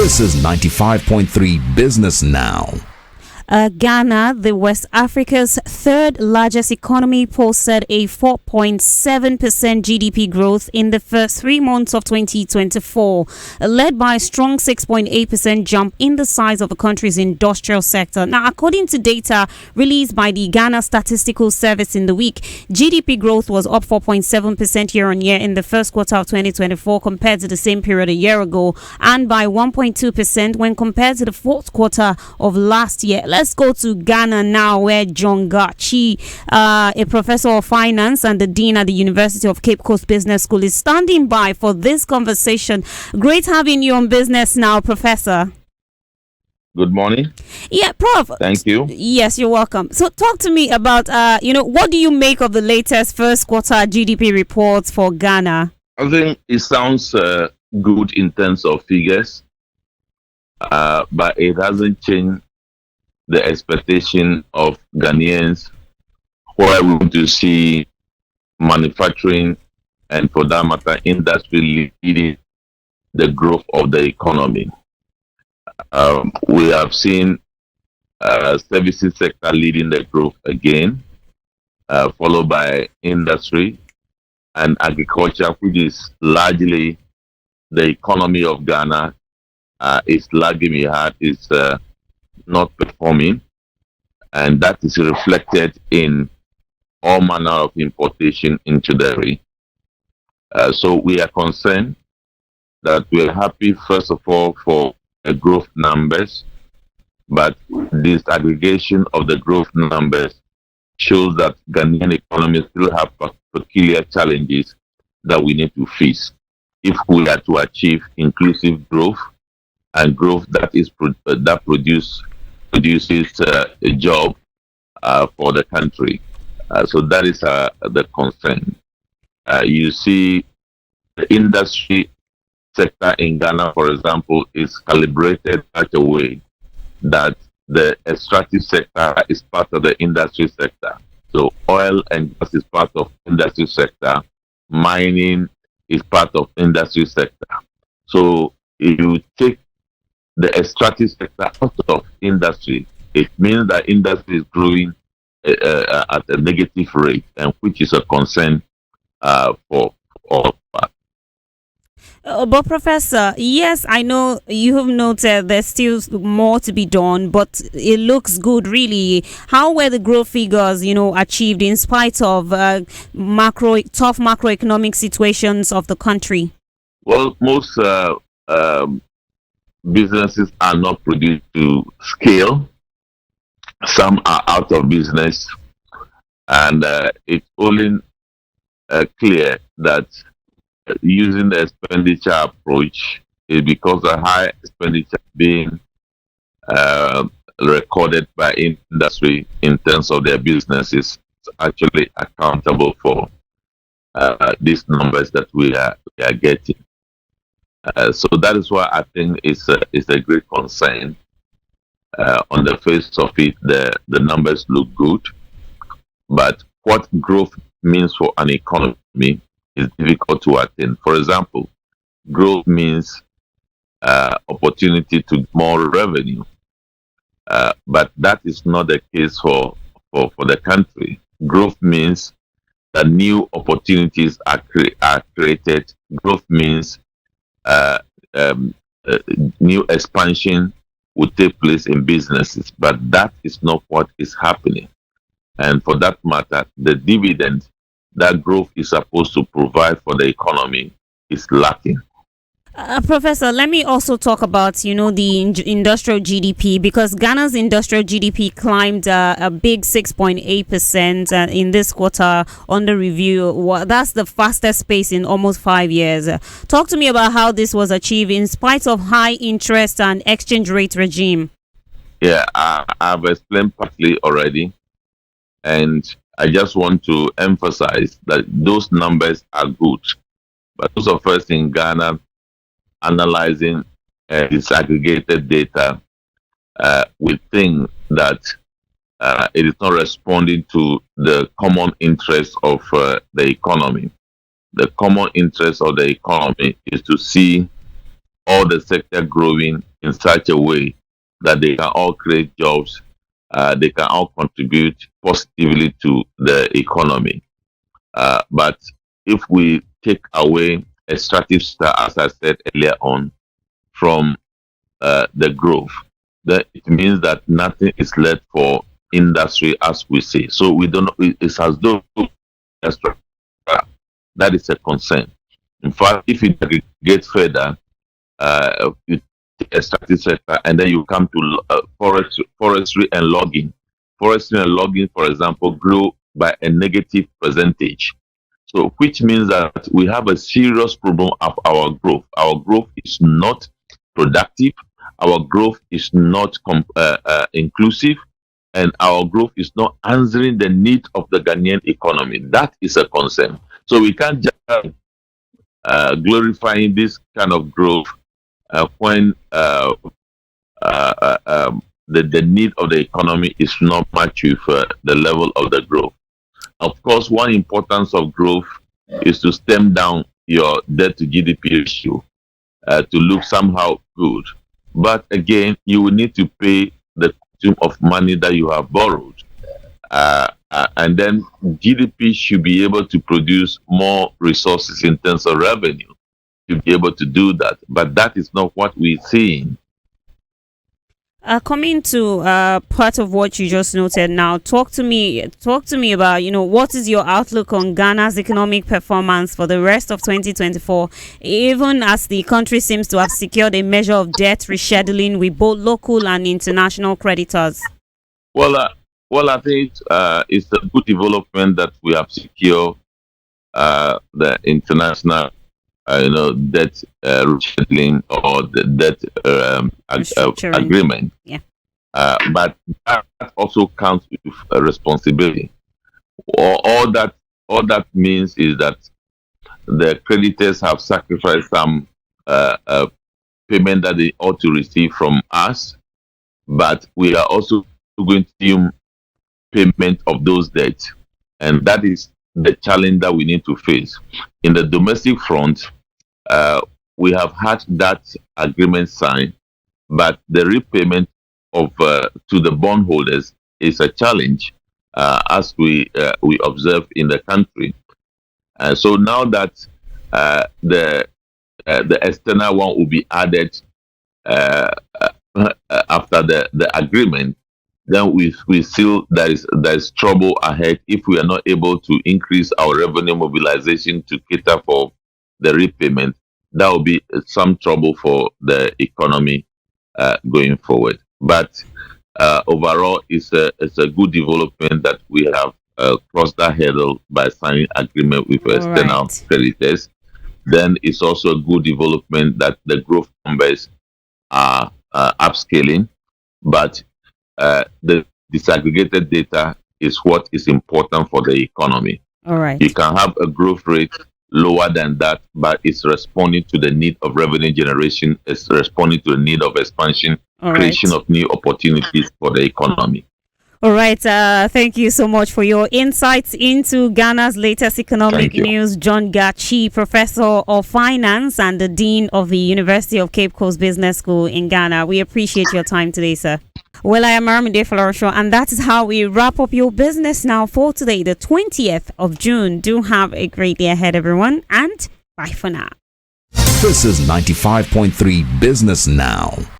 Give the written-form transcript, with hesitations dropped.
This is 95.3 Business Now. Ghana, the West Africa's third largest economy, posted a 4.7% GDP growth in the first 3 months of 2024, led by a strong 6.8% jump in the size of the country's industrial sector. Now, according to data released by the Ghana Statistical Service in the week, GDP growth was up 4.7% year on year in the first quarter of 2024 compared to the same period a year ago, and by 1.2% when compared to the fourth quarter of last year. Let's go to Ghana now, where John Gachi, a professor of finance and the dean at the University of Cape Coast Business School, is standing by for this conversation. Great having you on Business Now, Professor. Good morning. Yeah, Prof. Thank you. Yes, you're welcome. So talk to me about, what do you make of the latest first quarter GDP reports for Ghana? I think it sounds good in terms of figures, but it hasn't changed the expectation of Ghanaians, where we want to see manufacturing and, for that matter, industry leading the growth of the economy. We have seen services sector leading the growth again, followed by industry and agriculture, which is largely the economy of Ghana, is lagging behind, is not performing, and that is reflected in all manner of importation into the region. So we are concerned that we are happy, first of all, for the growth numbers, but this aggregation of the growth numbers shows that Ghanaian economy still have peculiar challenges that we need to face if we are to achieve inclusive growth and growth that is produces a job for the country. So that is the concern. You see, the industry sector in Ghana, for example, is calibrated such a way that the extractive sector is part of the industry sector. So oil and gas is part of industry sector. Mining is part of industry sector. So if you take the extractive sector out of industry, it means that industry is growing at a negative rate, and which is a concern for all of us. But Professor, yes, I know you have noted there's still more to be done, but it looks good, really. How were the growth figures, achieved in spite of tough macroeconomic situations of the country? Well, most businesses are not produced to scale. Some are out of business, and it's only clear that using the expenditure approach is because a high expenditure being recorded by industry in terms of their businesses is actually accountable for these numbers that we are getting. So that is why I think it's a great concern. On the face of it, the numbers look good, but what growth means for an economy is difficult to attain. For example, growth means opportunity to more revenue, but that is not the case for the country. Growth means that new opportunities are created. Growth means new expansion will take place in businesses, but that is not what is happening. And for that matter, the dividend that growth is supposed to provide for the economy is lacking. Professor, let me also talk about, the industrial GDP, because Ghana's industrial GDP climbed a big 6.8% in this quarter under review. That's the fastest pace in almost 5 years. Talk to me about how this was achieved in spite of high interest and exchange rate regime. Yeah, I've explained partly already, and I just want to emphasize that those numbers are good. But those of us in Ghana analyzing disaggregated data, we think that it is not responding to the common interest of the economy. The common interest of the economy is to see all the sector growing in such a way that they can all create jobs, they can all contribute positively to the economy. But if we take away extractive sector, as I said earlier on, from the growth, then it means that nothing is left for industry, as we say. So we don't. It's as though that is a concern. In fact, if you get further, you take extractive sector, and then you come to forestry and logging. Forestry and logging, for example, grew by a negative percentage. So, which means that we have a serious problem of our growth. Our growth is not productive. Our growth is not inclusive, and our growth is not answering the need of the Ghanaian economy. That is a concern. So we can't just glorifying this kind of growth when the need of the economy is not matched with the level of the growth. Of course, one importance of growth is to stem down your debt to GDP ratio to look somehow good. But again, you will need to pay the sum of money that you have borrowed. And then GDP should be able to produce more resources in terms of revenue to be able to do that. But that is not what we're seeing. Coming to part of what you just noted now, talk to me about, what is your outlook on Ghana's economic performance for the rest of 2024, even as the country seems to have secured a measure of debt rescheduling with both local and international creditors? Well, I think it's a good development that we have secured the international debt rescheduling or the debt agreement. Yeah. But that also counts with a responsibility. All that means is that the creditors have sacrificed some payment that they ought to receive from us, but we are also going to assume payment of those debts, and that is the challenge that we need to face. In the domestic front, we have had that agreement signed, but the repayment of to the bondholders is a challenge, as we observe in the country. So now that the external one will be added after the agreement, then we feel there is trouble ahead if we are not able to increase our revenue mobilization to cater for the repayment. That will be some trouble for the economy going forward. But overall, it's a good development that we have crossed that hurdle by signing agreement with external creditors. Then it's also a good development that the growth numbers are upscaling, but the disaggregated data is what is important for the economy. All right. You can have a growth rate lower than that, but it's responding to the need of revenue generation, it's responding to the need of expansion, creation of new opportunities for the economy. All right. Thank you so much for your insights into Ghana's latest economic news. John Gachi, Professor of Finance and the Dean of the University of Cape Coast Business School in Ghana. We appreciate your time today, sir. Well, I am Aramide Florosho, and that is how we wrap up your business now for today, the 20th of June. Do have a great day ahead, everyone, and bye for now. This is 95.3 Business Now.